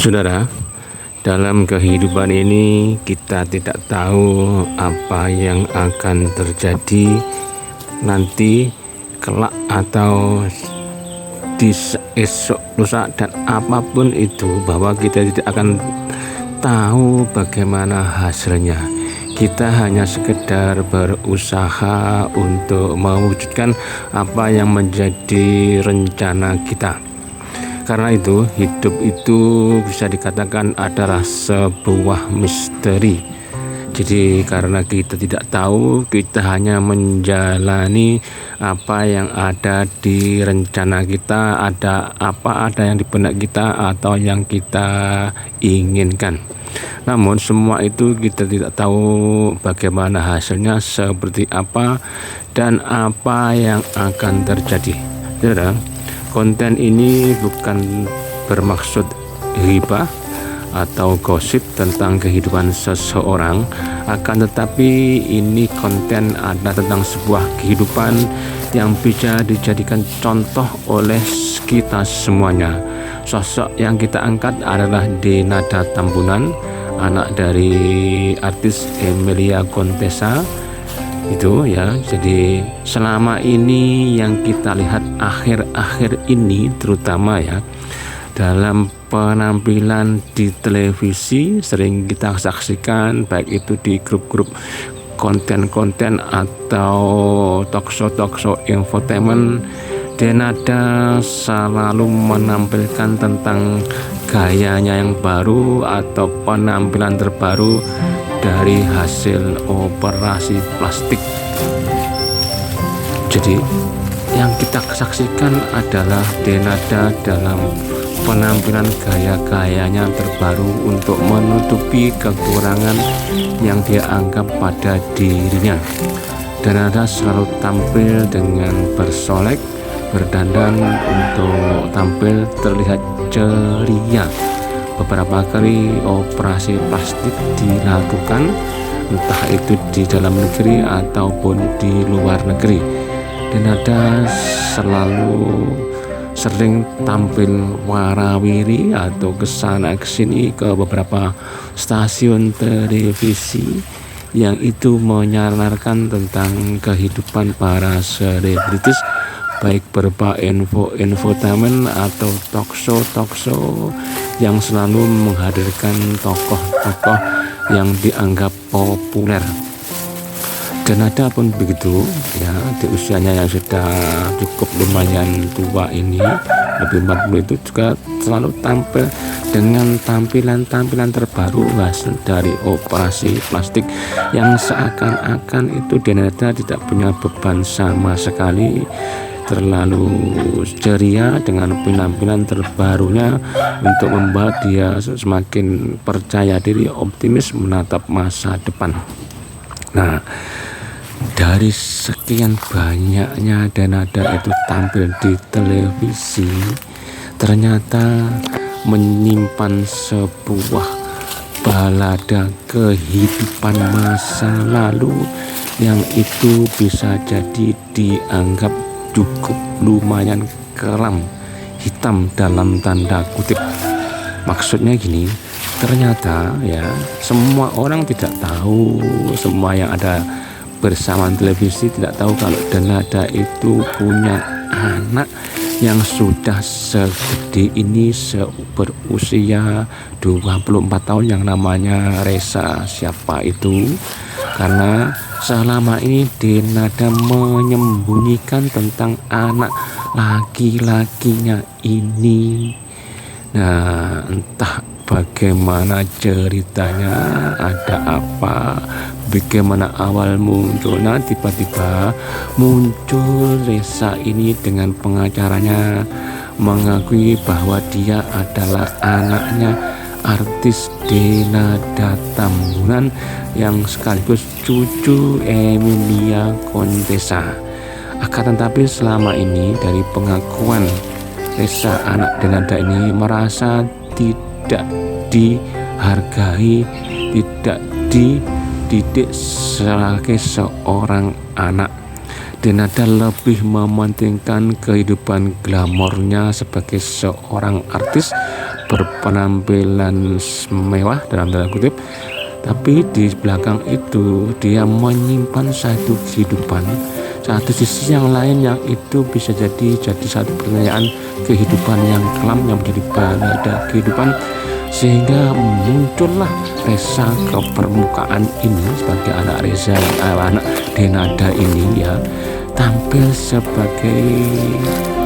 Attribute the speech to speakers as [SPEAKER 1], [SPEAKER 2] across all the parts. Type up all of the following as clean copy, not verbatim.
[SPEAKER 1] Saudara, dalam kehidupan ini kita tidak tahu apa yang akan terjadi nanti kelak atau di esok lusa dan apapun itu, bahwa kita tidak akan tahu bagaimana hasilnya. Kita hanya sekedar berusaha untuk mewujudkan apa yang menjadi rencana kita. Karena itu, hidup itu bisa dikatakan adalah sebuah misteri. Jadi karena kita tidak tahu, kita hanya menjalani apa yang ada di rencana kita, ada yang di benak kita atau yang kita inginkan. Namun semua itu kita tidak tahu bagaimana hasilnya, seperti apa dan apa yang akan terjadi. Saudara, konten ini bukan bermaksud hibah atau gosip tentang kehidupan seseorang, akan tetapi ini konten adalah tentang sebuah kehidupan yang bisa dijadikan contoh oleh kita semuanya. Sosok yang kita angkat adalah Denada Tambunan, anak dari artis Emilia Contessa itu ya. Jadi selama ini yang kita lihat akhir-akhir ini, terutama ya dalam penampilan di televisi, sering kita saksikan baik itu di grup-grup konten-konten atau talkshow infotainment, Denada selalu menampilkan tentang gayanya yang baru atau penampilan terbaru dari hasil operasi plastik. Jadi yang kita saksikan adalah Denada dalam penampilan gaya-gayanya terbaru untuk menutupi kekurangan yang dia anggap pada dirinya. Denada selalu tampil dengan bersolek, berdandan untuk tampil terlihat ceria. Beberapa kali operasi plastik dilakukan, entah itu di dalam negeri ataupun di luar negeri. Denada selalu sering tampil warawiri atau kesana kesini ke beberapa stasiun televisi yang itu menyalarkan tentang kehidupan para selebritis, baik berupa infotainment atau talkshow yang selalu menghadirkan tokoh-tokoh yang dianggap populer. Denada pun begitu ya, di usianya yang sudah cukup lumayan tua ini, lebih 40 itu juga selalu tampil dengan tampilan terbaru hasil dari operasi plastik yang seakan-akan itu Denada tidak punya beban sama sekali, terlalu ceria dengan penampilan terbarunya untuk membuat dia semakin percaya diri, optimis menatap masa depan. Nah, dari sekian banyaknya Denada itu tampil di televisi, ternyata menyimpan sebuah balada kehidupan masa lalu yang itu bisa jadi dianggap cukup lumayan kelam, hitam dalam tanda kutip. Maksudnya gini, ternyata ya semua orang tidak tahu, semua yang ada bersama televisi tidak tahu kalau Denada itu punya anak yang sudah segede ini, berusia 24 tahun, yang namanya Reza. Siapa itu? Karena selama ini Denada menyembunyikan tentang anak laki-lakinya ini. Nah, entah bagaimana ceritanya, ada apa, bagaimana awal munculnya. Tiba-tiba muncul Reza ini dengan pengacaranya mengakui bahwa dia adalah anaknya artis Denada Tambunan yang sekaligus cucu Emilia Contessa. Akan tetapi selama ini dari pengakuan Reza, anak Denada ini merasa tidak dihargai, tidak dididik sebagai seorang anak. Denada lebih mementingkan kehidupan glamornya sebagai seorang artis berpenampilan mewah dalam tanda kutip, tapi di belakang itu dia menyimpan satu kehidupan, satu sisi yang lain yang itu bisa jadi satu pertanyaan kehidupan yang kelam yang menjadi balada kehidupan, sehingga muncullah Reza ke permukaan ini sebagai anak Reza, anak Denada ini ya, tampil sebagai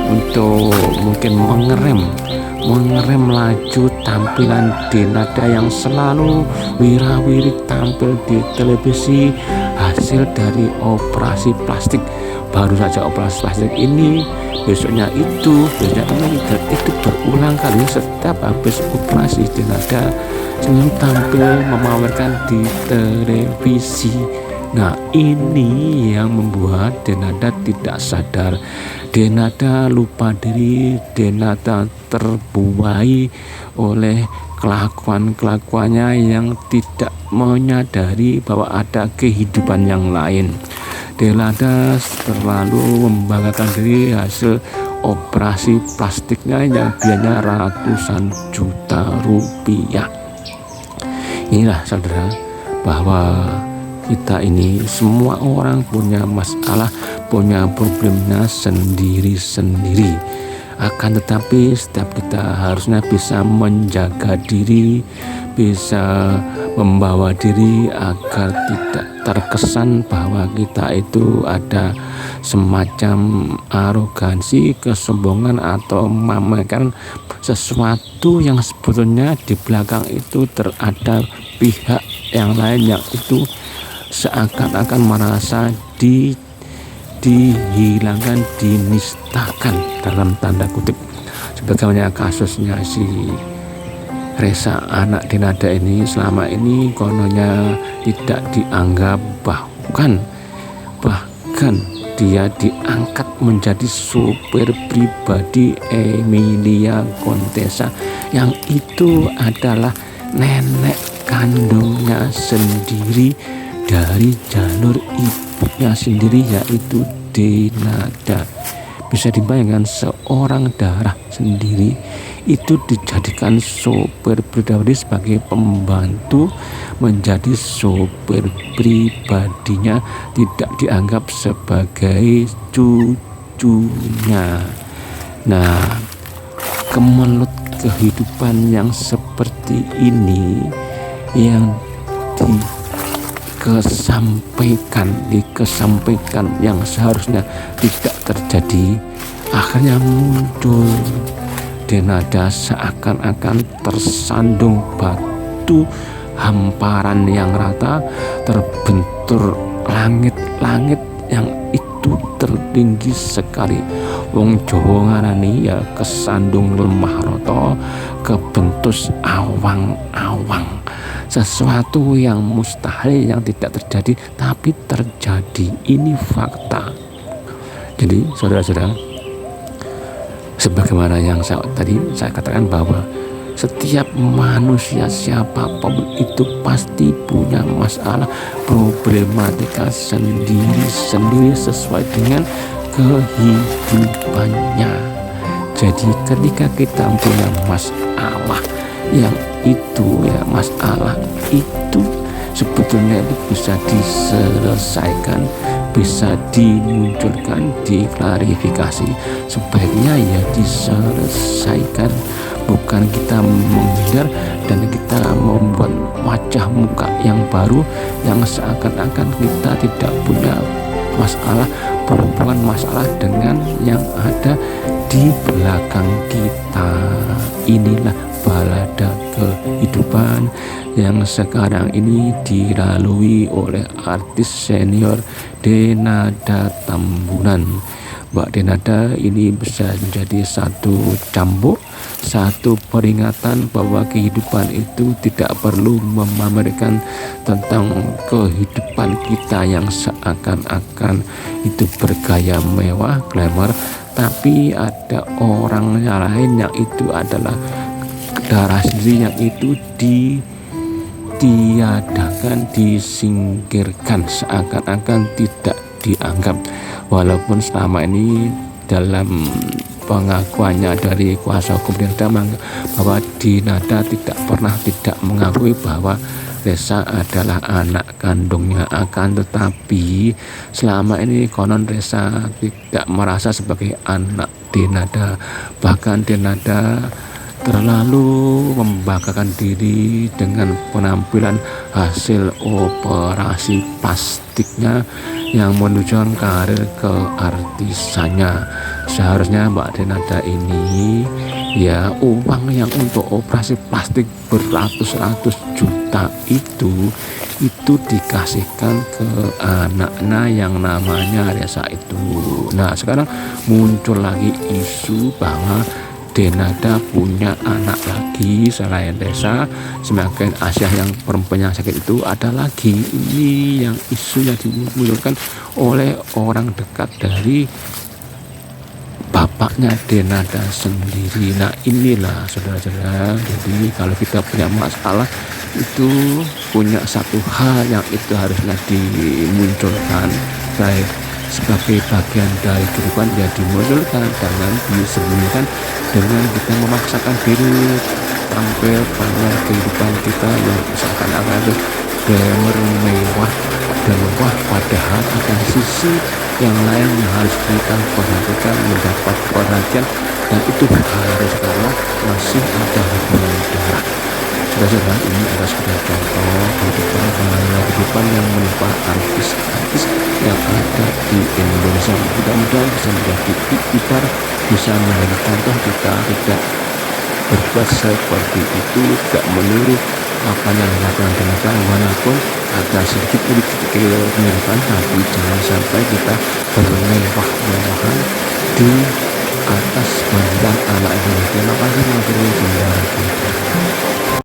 [SPEAKER 1] untuk mungkin mengerem laju tampilan Denada yang selalu wirawiri tampil di televisi hasil dari operasi plastik. Baru saja operasi plastik ini, besoknya itu, dan itu berulang kali. Setiap habis operasi Denada selalu tampil memamerkan di televisi. Nah, ini yang membuat Denada tidak sadar, Denada lupa diri, Denada terbuai oleh kelakuannya yang tidak menyadari bahwa ada kehidupan yang lain. Denada terlalu membanggakan diri hasil operasi plastiknya yang biayanya ratusan juta rupiah. Inilah saudara, bahwa kita ini semua orang punya masalah, punya problemnya sendiri-sendiri. Akan tetapi setiap kita harusnya bisa menjaga diri, bisa membawa diri agar tidak terkesan bahwa kita itu ada semacam arogansi, kesombongan, atau memamerkan sesuatu yang sebetulnya di belakang itu ada pihak yang lain yang itu seakan-akan merasa dihilangkan, dinistakan dalam tanda kutip, sebagaimana kasusnya si Reza anak Denada ini. Selama ini kononnya tidak dianggap, bahkan dia diangkat menjadi supir pribadi Emilia Contessa, yang itu adalah nenek kandungnya sendiri dari jalur ibunya sendiri, yaitu Denada. Bisa dibayangkan seorang darah sendiri itu dijadikan sopir pribadi sebagai pembantu, menjadi sopir pribadinya, tidak dianggap sebagai cucunya. Nah, kemelut kehidupan yang seperti ini yang dikesampaikan yang seharusnya tidak terjadi, akhirnya muncul Denada seakan-akan tersandung batu hamparan yang rata, terbentur langit-langit yang itu tertinggi sekali. Wong Jawa ngarani ya kesandung lemah rata, kebentus awang-awang. Sesuatu yang mustahil, yang tidak terjadi tapi terjadi. Ini fakta. Jadi saudara-saudara, sebagaimana yang tadi saya katakan bahwa setiap manusia siapapun itu pasti punya masalah, problematika sendiri-sendiri sesuai dengan kehidupannya. Jadi ketika kita punya masalah yang itu ya, masalah itu sebetulnya itu bisa diselesaikan, bisa dimunculkan, diklarifikasi. Sebaiknya ya diselesaikan, bukan kita menghindar dan kita membuat wajah muka yang baru yang seakan-akan kita tidak punya masalah, berhubungan masalah dengan yang ada di belakang kita. Inilah balada kehidupan yang sekarang ini dilalui oleh artis senior Denada Tambunan. Mbak Denada ini bisa menjadi satu cambuk, satu peringatan bahwa kehidupan itu tidak perlu memamerkan tentang kehidupan kita yang seakan-akan itu bergaya mewah, glamour, tapi ada orang lain yang itu adalah darah sendiri yang itu ditiadakan, disingkirkan, seakan-akan tidak dianggap. Walaupun selama ini dalam pengakuannya dari kuasa hukum Dinada bahwa Dinada tidak mengakui bahwa Resa adalah anak kandungnya, akan tetapi selama ini konon Resa tidak merasa sebagai anak Dinada. Bahkan Dinada terlalu membanggakan diri dengan penampilan hasil operasi plastiknya yang menunjukkan karir keartisannya. Seharusnya Mbak Dinada ini ya uang yang untuk operasi plastik beratus-ratus juta itu dikasihkan ke anaknya yang namanya Resa itu. Nah sekarang muncul lagi isu bahwa Dinada punya anak lagi selain Resa. Semakin Asia yang perempuan yang sakit itu ada lagi. Ini yang isu yang dimunculkan oleh orang dekat dari bapaknya Dinada sendiri. Nah inilah saudara-saudara, jadi kalau kita punya masalah itu punya satu hal yang itu harusnya dimunculkan sebagai bagian dari kehidupan, ya dimunculkan, jangan disembunyikan dengan kita memaksakan diri tampil pada kehidupan kita yang seakan-akan itu mewah dan wah, padahal ada sisi yang lain yang harus kita perhatikan, mendapat perhatian, dan itu harus kalau masih ada hubungan darah. Saudara, ini adalah sekedar contoh kehidupan yang menimpa artis-artis yang ada di Indonesia. Mudah-mudahan bisa menjadi iktibar, bisa menjadi contoh kita tidak berbuat seperti itu, tidak meniru apa yang dilakukan Dinada, walaupun agak sedikit kemiripan, tapi jangan sampai kita bermewah-mewahan di atas bangunan anak Indonesia. Terima kasih.